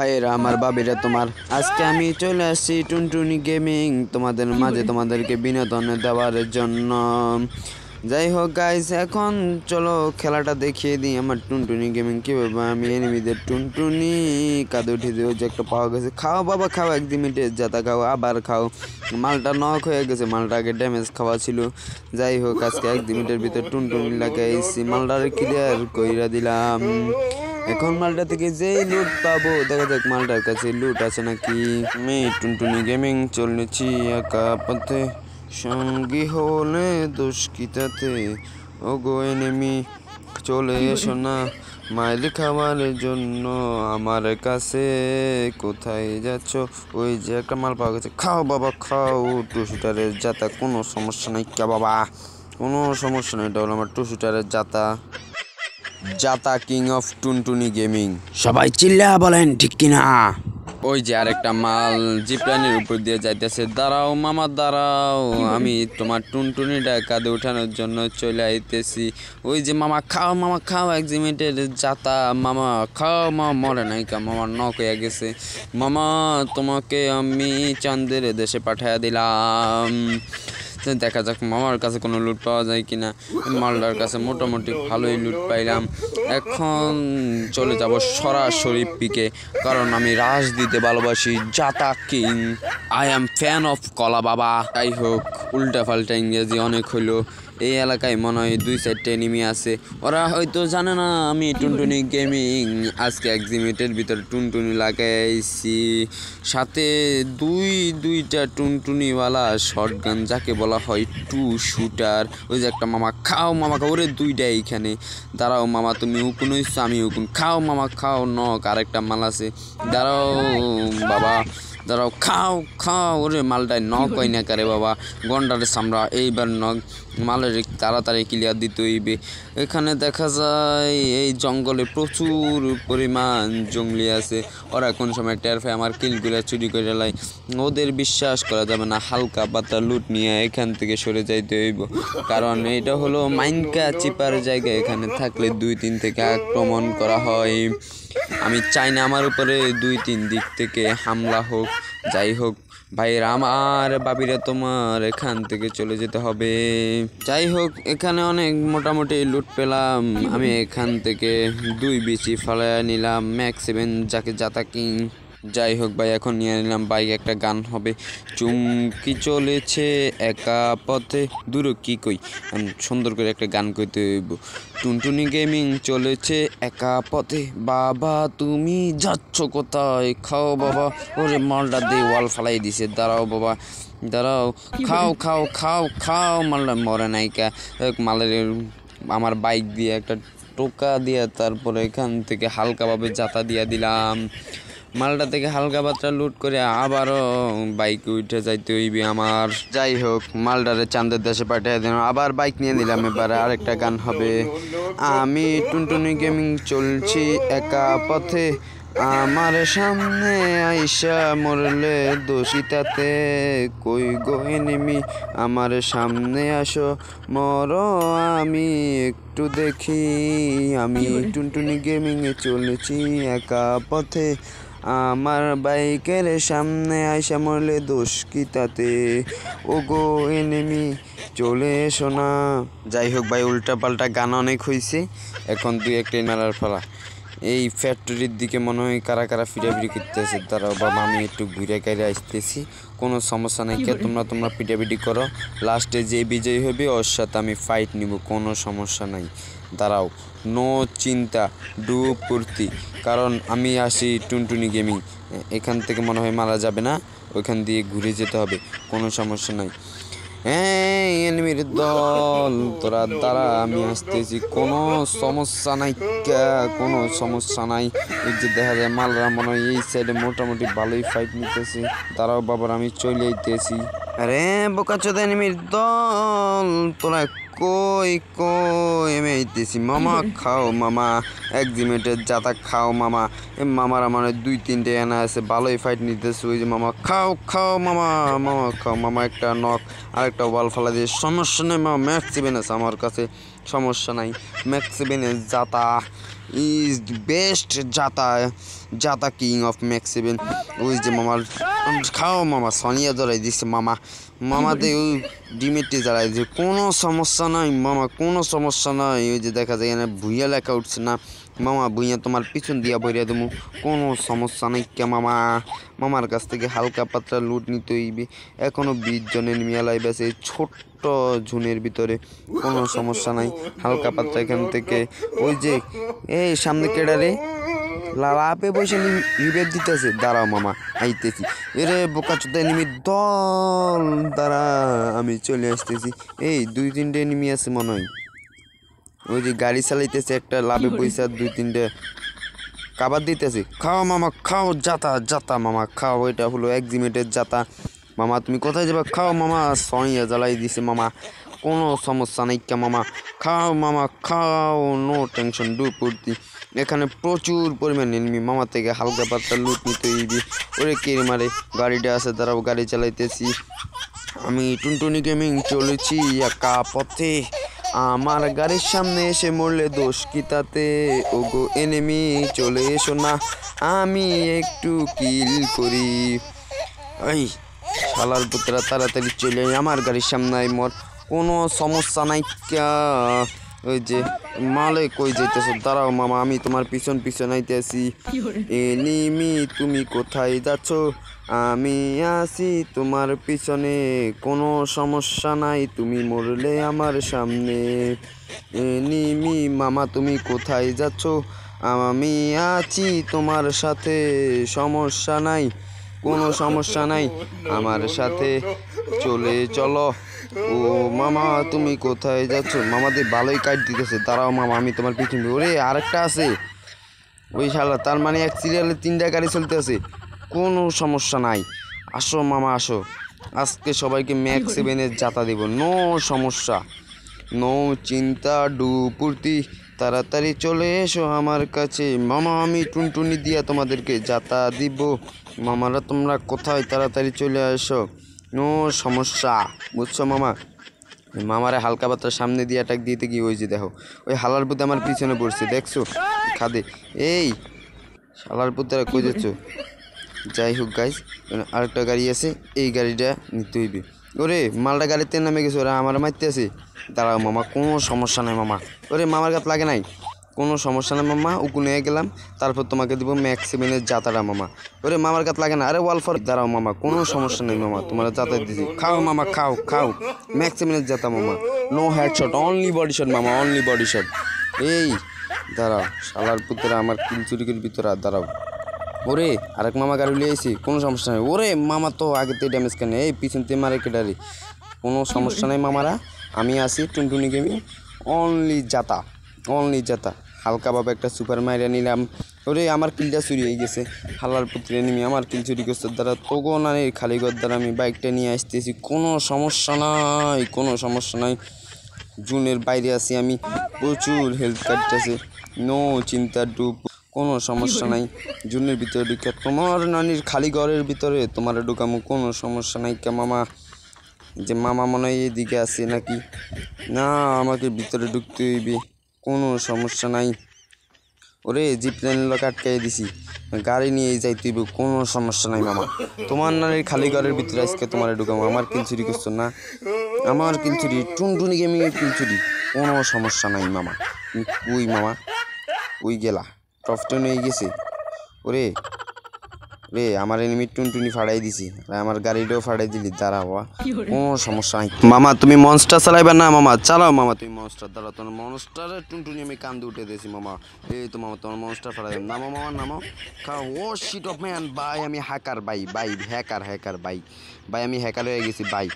ভাইয়েরা আমার বাবিরা তোমার আজকে আমি চলে আসছি টুনটুনি গেমিং তোমাদের মাঝে তোমাদেরকে বিনোদন দেওয়ার জন্য। যাই হোক গাইস, এখন চলো খেলাটা দেখিয়ে দিই আমার টুনটুনি গেমিং কীভাবে আমি এনিমিদের টুনটুনি কাঁদে উঠে দিও যে একটা পাওয়া গেছে। খাও বাবা খাও, 1 মিনিটের যাতা খাও, আবার খাও। মালটা নক হয়ে গেছে, মালটা আগে ড্যামেজ খাওয়া ছিল। যাই হোক আজকে 1 মিনিটের ভিতর টুনটুনি লাগাইছি, মালটারে ক্লিয়ার কইরা দিলাম। এখন মালটা থেকে যেই লুট পাবো দেখা যাক মালটার কাছে লুট আছে নাকি। আমি টুনটুনি গেমিং চলেছি একা পথে, সঙ্গী হলে দোষ কি তাতে। ও গো এনিমি চলে এসো না মাইল খাওয়ার জন্য আমার কাছে, কোথায় যাচ্ছ? ওই যে একটা মাল পাওয়া গেছে, খাও বাবা খাও। টু শুটারের জাতা, কোনো সমস্যা নাই কে বাবা, কোনো সমস্যা নেই। এটা হলো আমার টু শুটারের জাতা, জাতা কিং অফ টুনটুনি গেমিং। সবাই চিল্লা বলেন ঠিক কিনা। ওই যে আরেকটা মাল জিপ্লানের উপর দিয়ে যাইতেছে, দাঁড়াও মামা দাঁড়াও, আমি তোমার টুনটুনিটা কাঁধে উঠানোর জন্য চলে আইতেছি। ওই যে মামা খাও, এক্সিমেন্টের জাতা মামা খাও। মামা মরে নাই কা, মামা নক হয়ে গেছে। মামা তোমাকে আমি চাঁদের দেশে পাঠিয়ে দিলাম, দেখা যাক মামার কাছে কোনো লুট পাওয়া যায় কিনা। মালটার কাছে মোটামুটি ভালোই লুট পাইলাম। এখন চলে যাব সরাসরি পিকে, কারণ আমি রাশ দিতে ভালোবাসি। Jata king, I am fan of Kala Baba. যাই হোক উল্টা পাল্টা ইংরেজি অনেক হইলো। এই এলাকায় মনে হয় 2-4টা এনিমি আছে, ওরা হয়তো জানে না আমি টুনটুনি গেমিং আজকে এক্সিমেটের ভিতর টুনটুনি লাগাইছি, সাথে দুইটা টুনটুনিওয়ালা শটগান যাকে বলা হয় টু শুটার। ওই যে একটা মামা খাও, মামা খাও। ওরে দুইটা এইখানে, দাঁড়াও মামা তুমি উকুন হইছো আমি উকুন, খাও মামা খাও। নক আরেকটা মাল আছে, দাঁড়াও বাবা দাঁড়াও, খাও। ওরে মালটায় নক হয় না কারে বাবা, গন্ডারে সামরা। এইবার নক, মালের তাড়াতাড়ি ক্লিয়ার দিতে হইবে। এখানে দেখা যায় এই জঙ্গলে প্রচুর পরিমাণ জঙ্গলি আছে, ওরা কোন সময় টের পায় আমার কিলগুলো চুরি করে লাই। ওদের বিশ্বাস করা যাবে না, হালকা পাতা লুট নিয়ে এখান থেকে সরে যাইতে হইব, কারণ এটা হলো মাইনকা চিপার জায়গা। এখানে থাকলে 2-3 থেকে আক্রমণ করা হয়। আমি চাই না আমার উপরে 2-3 দিক থেকে হামলা হোক। যাই হোক ভাইয়েরা আমার বাবিরা তোমার এখান থেকে চলে যেতে হবে। যাই হোক এখানে অনেক মোটামুটি লুট পেলাম, আমি এখান থেকে 2 বিচি ফালাইয়া নিলাম ম্যাক্স 7 যাকে জাতা কিং। যাই হোক ভাই এখন নিয়ে নিলাম বাইক, একটা গান হবে। চুমকি চলেছে একা পথে, দূর কি কই, সুন্দর করে একটা গান কইতে হইব। টুনটুনি গেমিং চলেছে একা পথে, বাবা তুমি যাচ্ছ কোথায়? খাও বাবা। ওরে মালটা দিয়ে ওয়াল ফালাই দিছে, দাঁড়াও বাবা দাঁড়াও, খাও। মালটা মরে নাইকা। মালের আমার বাইক দিয়ে একটা টোকা দিয়ে তারপরে এখান থেকে হালকাভাবে জাতা দিয়ে দিলাম। মালটা থেকে হালকা পাত্রা লুট করে আবারও বাইকে উঠে যাইতে হইবে আমার। যাই হোক মালটারে চাঁদের দেশে পাঠিয়ে দিলাম, আবার বাইক নিয়ে নিলাম। এবারে আরেকটা গান হবে। আমি টুনটুনি গেমিং চলছি একা পথে, আমার সামনে আইসা মরলে দোষিতাতে, কই গো এনিমি আমার সামনে আসো মরো আমি একটু দেখি। আমি টুনটুনি গেমিংয়ে চলেছি একা পথে, আমার বাইকের সামনে আইসা মরলে দোষ কি তাতে, ও গো এনিমি চলে এসো না। যাই হোক ভাই উল্টা পাল্টা গান অনেক হয়েছে, এখন 2-1 মেলার ফেলা। এই ফ্যাক্টরির দিকে মনে হয় কারা ফিরাফিরি করতেছে, দাঁড়াও বাবা আমি একটু ঘুরে কাইরে আসতেছি, কোনো সমস্যা নাই। কে তোমরা পিটাপিটি করো, লাস্টে যে বিজয়ী হবে ওর সাথে আমি ফাইট নিব, কোনো সমস্যা নাই। দাঁড়াও নো চিন্তা ডু ফুর্তি, কারণ আমি আসি টুনটুনি গেমিং। এখান থেকে মনে হয় মারা যাবে না, ওইখান দিয়ে ঘুরে যেতে হবে, কোনো সমস্যা নাই। হ্যাঁ এনিমির দল তোরা দাঁড়া আমি আসতেছি, কোনো সমস্যা নাই কোনো সমস্যা নাই। এই যে দেখা যায় মালরা মনে হয় এই সাইডে মোটামুটি ভালোই ফাইট নিতেছে, দাঁড়াও বাবার আমি চলে আইতেছি। আরে বোকাচোদা এনিমির দল তোরা কই কই আমি আইতেছি মামা খাও মামা একজিমেটের জাতা খাও মামা মামার আমার 2-3টে এনা আছে ভালোই ফাইট নিতেছে ওই যে মামা খাও খাও মামা মামা খাও মামা একটা নক আর একটা ওয়াল ফালা দিয়ে সমস্যা নেই মামা ম্যাক্সিবেন আছে আমার কাছে সমস্যা নাই ম্যাক্সিবেনের জাতা ইজ বেস্ট জাতা জাতা কিং অফ ম্যাক্সিবেন ওই যে মামার খাও মামা সনিয়া জড়াই দিচ্ছে মামা মামাতে ওই ডিমেটটি জ্বালাই দিচ্ছে কোনো সমস্যা নাই মামা কোনো সমস্যা নাই ওই যে দেখা যায় এখানে ভুইয়া লেখা উঠছে না মামা ভুইয়া তোমার পিছন দিয়া বইরা দেবো কোনো সমস্যা নাই কে মামা মামার কাছ থেকে হালকা পাতলা লুট নিতে হইবে এখনও 20 জনের মিয়ালাই বেছে ছোট্ট ঝুনের ভিতরে কোনো সমস্যা নাই হালকা পাতলা এখান থেকে ওই যে এই সামনে কেডারে লালাপে বসে রিবেট দিতেছে দাঁড়াও মামা আইতেছি এরে বোকা চোদ্দ এনিমি দল দাঁড়া আমি চলে আসতেছি এই 2-3টে এনিমি আছে মনে হয় ওই যে গাড়ি চালাইতেছে একটা লাভে পয়সা 2-3টে কাবার দিতেছে খাও মামা খাও জাতা জাতা মামা খাও এটা হলো একজিমেটের জাতা মামা তুমি কোথায় যাবে খাও মামা সনিয়া জ্বালাই দিছে মামা কোনো সমস্যা নাই কে মামা খাও মামা খাও নো টেনশন ডু পড়তি এখানে প্রচুর পরিমাণে এনিমি মামা থেকে হালকা পাতলা লুট নিতে হইবি ওরে কে মারে গাড়িটা আছে দাঁড়াও গাড়ি চালাইতেছি আমি টুনটুনি গেমিং চলেছি একা পথে আমার গাড়ির সামনে এসে মরলে দোষ কি তাতে ওগো এনিমি চলে এসো না আমি একটু কিল করি এই শালার পুত্রা তাড়াতাড়ি চলে আমার গাড়ির সামনে মর কোনো সমস্যা নাই ওই যে মালে কই যাইতেছো দাঁড়াও মামা আমি তোমার পিছন পিছন আইতেছি এনিমি তুমি কোথায় যাচ্ছ আমি আছি তোমার পিছনে কোনো সমস্যা নাই তুমি মরলে আমার সামনে এনিমি মামা তুমি কোথায় যাচ্ছ আমি আছি তোমার সাথে সমস্যা নাই কোনো সমস্যা নাই আমার সাথে চলে চলো ও মামা তুমি কোথায় যাচ্ছ মামাদের ভালোই কাট দিতেছে দাঁড়াও মামা আমি তোমার পিছনে ওরে আরেকটা আছে ওই শালা তার মানে এক সিরিয়ালে 3টা গাড়ি চলতে আছে কোনো সমস্যা নাই আসো মামা আসো আজকে সবাইকে ম্যাক্স7-এর জাতা দেব নো সমস্যা নো চিন্তা ডুপুর্তি তাড়াতাড়ি চলে এসো আমার কাছে মামা আমি টুনটুনি দিয়া তোমাদেরকে জাতা দিব মামারা তোমরা কোথায় তাড়াতাড়ি চলে আসো নো সমস্যা বুঝছো মামা মামারে হালকা পাত্রার সামনে দিয়ে অ্যাটাক দিতে গিয়ে ওই যে দেখো ওই হালার পুতে আমার পিছনে পড়ছে দেখছো খাদে এই শালার পুতেরা কই যাচ্ছ যাই হোক গাইস আরেকটা গাড়ি আছে এই গাড়িটা নিতে হইবে ওরে মালটা গাড়িতে নামে গেছে ওরা আমার মারতে আছে দাঁড়াও মামা কোনো সমস্যা নাই মামা ওরে মামার গাছ লাগে নাই কোনো সমস্যা নেই মামা উকু নিয়ে গেলাম তারপর তোমাকে দেবো ম্যাক্স7-এর জাতাটা মামা ওরে মামার গাছ লাগে না আরে ওয়ালফার দাঁড়াও মামা কোনো সমস্যা নেই মামা তোমার জাতায় দিছি খাও মামা খাও খাও ম্যাক্স7-এর জাতা মামা no headshot only body shot মামা অনলি বডি শট এই দাঁড়াও শালার পুত্রা আমার কিল চুরিকের ভিতরে দাঁড়াও ওরে আরেক মামা গাড়ি লিয়ে আইছি কোনো সমস্যা নেই ওরে মামা তো আগেতে ড্যামেজ কেন এই পিছনতে মারে কেটারি কোনো সমস্যা নেই মামারা আমি আছি টুনটুনি গেমিং অনলি জাতা হালকাভাবে একটা সুপার মাইরা নিলাম ওরে আমার কিলটা চুরি হয়ে গেছে হালার পুত্রে নেমে আমার কিল চুরি করছে দ্বারা তোগো না খালি ঘর দ্বারা আমি বাইকটা নিয়ে আসতেছি কোনো সমস্যা নাই জুনের বাইরে আছি আমি প্রচুর হেলথ কাটতেছে নো চিন্তা ডুব কোনো সমস্যা নাই জুনের ভিতরে ঢুকে তোমার নানির খালি ঘরের ভিতরে তোমার ঢুকামো কোনো সমস্যা নাই কে মামা যে মামা মনে হয় এদিকে আছে নাকি না আমাকে ভিতরে ঢুকতে হইবে কোনো সমস্যা নাই ওরে জিপ লাইন লোক আটকাই দিছি গাড়ি নিয়ে যাইতে হইবে কোনো সমস্যা নাই মামা তোমার নানির খালি ঘরের ভিতরে আজকে তোমার ঢুকামো আমার কিল চুরি করছো না আমার কিল চুরি টুনটুনি গেমিংয়ের কিল চুরি কোনো সমস্যা নাই মামা কই মামা ওই গেলা টপটা নিয়ে গেছে ওরে রে আমার এনিমি টুনটুনি ফাড়াই দিছি আমার গাড়িটাও ফাড়াই দিলি দাঁড়াওয়া কোনো সমস্যা নাই মামা তুমি মনস্টার চালাইবা না মামা চালাও মামা তুমি মনস্টার দাঁড়াও তোমার মনস্টারের টুনটুনি আমি কান্দে উঠে দিয়েছি মামা এই তো মামা তোমার মনস্টার ফাড়াই নামো মামা নামো খাও ও শিট অফ ম্যান ভাই আমি হ্যাকার ভাই হ্যাকার ভাই আমি হ্যাকার হয়ে গেছি ভাই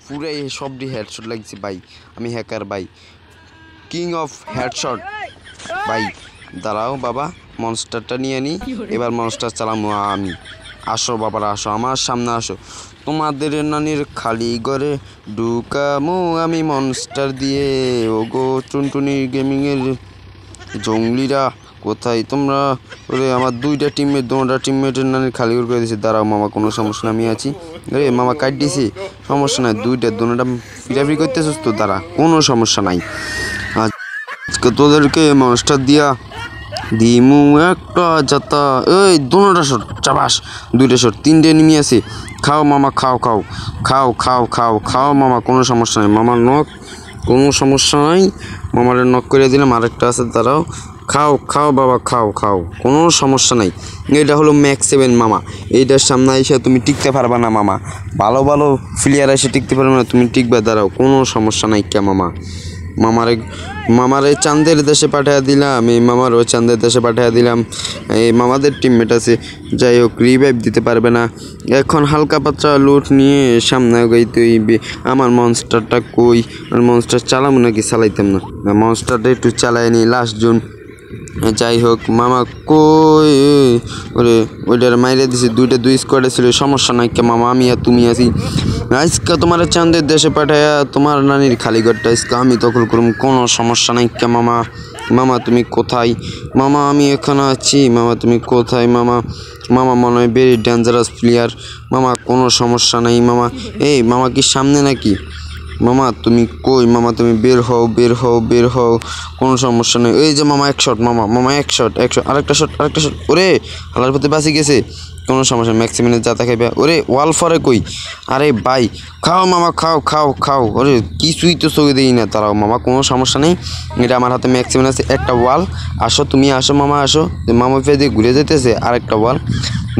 পুরো এই সবটি হেডশট লাগছে ভাই আমি হ্যাকার ভাই কিং অফ হেডশট ভাই দাঁড়াও বাবা মনস্টারটা নিয়ে নিই এবার মনস্টার চালামো আসো বাবারা আসো, আমার সামনে আসো। তোমাদের নানির খালি ঘরে ঢুকামো আমি মনস্টার দিয়ে। ওগো টুনটুনি গেমিংয়ের জঙ্গলিরা কোথায় তোমরা? ওরে আমার দুইটা টিমমেটের নানির খালি ঘর করে দিয়েছে। দাঁড়াও মামা, কোনো সমস্যা না, আমি আছি। আরে মামা কাট দিছি, সমস্যা নাই। দুটা ফিরাফিরি করতেছিস তো, দাঁড়া, কোনো সমস্যা নাই। আজকে তোদেরকে মনস্টার দিয়া দিমু একটা যাতা। এই দুটা শট, চাবাস, দুইটা শট, তিনটে এনিমি আছে। খাও মামা, খাও খাও খাও খাও খাও খাও মামা, কোনো সমস্যা নাই। মামার নখ, কোনো সমস্যা নাই। মামারে নখ করে দিলাম, আরেকটা আছে, দাঁড়াও। খাও খাও বাবা, খাও খাও, কোনো সমস্যা নাই। এটা হলো ম্যাক্স 7 মামা। এইটার সামনে এসে তুমি টিকতে পারবা না মামা। ভালো ভালো প্লেয়ার এসে টিকতে পারবে না, তুমি টিকবে। দাঁড়াও, কোনো সমস্যা নাই কে মামা। মামারে চাঁদের দেশে পাঠিয়ে দিলাম, এই মামারও চাঁদের দেশে পাঠিয়ে দিলাম। এই মামাদের টিমমেট আছে, যাই হোক রিভাইভ দিতে পারবে না। এখন হালকা পাতলা লুট নিয়ে সামনে গাইতে হইবে। আমার মনস্টারটা কই? আর মনস্টার চালাবো নাকি? চালাইতাম না, মনস্টারটা একটু চালাই নি লাস্ট জুন। যাই হোক মামা কই? ওরে ওইটার মাইরে দিছে, দুই স্কোয়াডে ছিল, সমস্যা নাই কে মামা, আমি আর তুমি আছি। আজকে তোমার চাঁদের দেশে পাঠায়া তোমার নানির খালি ঘরটা আজকে আমি দখল করুম, কোনো সমস্যা নাই কে মামা। মামা তুমি কোথায়? মামা আমি এখানে আছি। মামা তুমি কোথায়? মামা মনে হয় ভেরি ডেঞ্জারাস প্লেয়ার। মামা কোনো সমস্যা নাই মামা। এই মামা কি সামনে নাকি? মামা তুমি কই? মামা তুমি বের হও, কোনো সমস্যা নেই। এই যে মামা এক শট, মামা এক শট, আরেকটা শট। ওরে হালার পথে বাঁচি গেছে, কোনো সমস্যা। ম্যাক্সিমিনের যাতা খাইবে। ওরে ওয়াল ফরে কই? আরে ভাই খাও মামা, খাও। ওরে কিছুই তো চোখে দিই না, তারাও মামা, কোনো সমস্যা নেই। এটা আমার হাতে ম্যাক্সিমিন আছে, একটা ওয়াল। আসো তুমি, আসো মামা, আসো। মামা ফের দিয়ে ঘুরে যেতেছে, আরেকটা ওয়াল।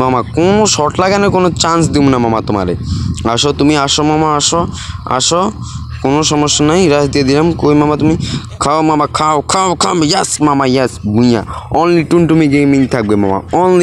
মামা কোনো শট লাগানোর কোনো চান্স দিব না মামা তোমারে। আসো তুমি, আসো মামা, আসো, কোনো সমস্যা নাই। রাজ দিয়ে দিলাম। কই মামা তুমি? খাও মামা, খাও। ইয়াস মামা, ইয়াস, বুইয়া। অনলি টুনটুনি গেমিং থাকবে মামা, অনলি।